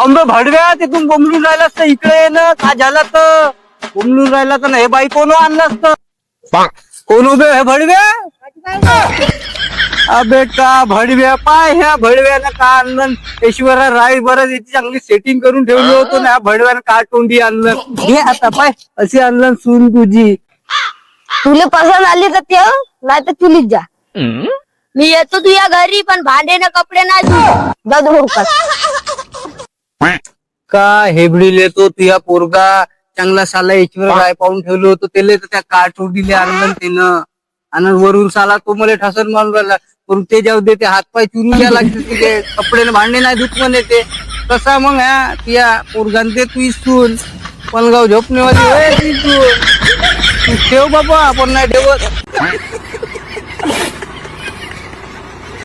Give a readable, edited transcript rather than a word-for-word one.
कांब भडव्या तिथून बोंबलून राहिला असतं इकडे ये ना का झाला तर बोंबलून राहिला तर हे बाई कोण आणलं असतं कोण उभे हे भडव्या अबे का भडव्या पाय ह्या भडव्यानं का आणलं ऐश्वर्या राय बरं याची चांगली सेटिंग करून ठेवली होतो ना ह्या भडव्यानं का तोंडी आणलं घे आता पाय अशी आणलं सून तुझी तुला पसंत आली तर ठेव नाही तर तुलीच जा. मी येतो तुझ्या घरी पण भांडे ना कपडे नाही जाऊ का हेबडीले तो तुझ्या पोरगा चांगला साला ऐश्वर्या राय पाहून ठेवलं होतं त्याला तर त्या काठोडीले आणलं त्यानं आणि वरून साला तो मला ठसन मारून राहिला पण ते जाऊ दे ते हातपाय चुरून घ्या लागते तिथे कपडे भांडे नाही धुत म्हणे ते कसा मग ह्या तुझ्या पोरगान ते तू इसून पलगाव झोपणेवाली तू ठेव बाबा आपण नाही ठेवत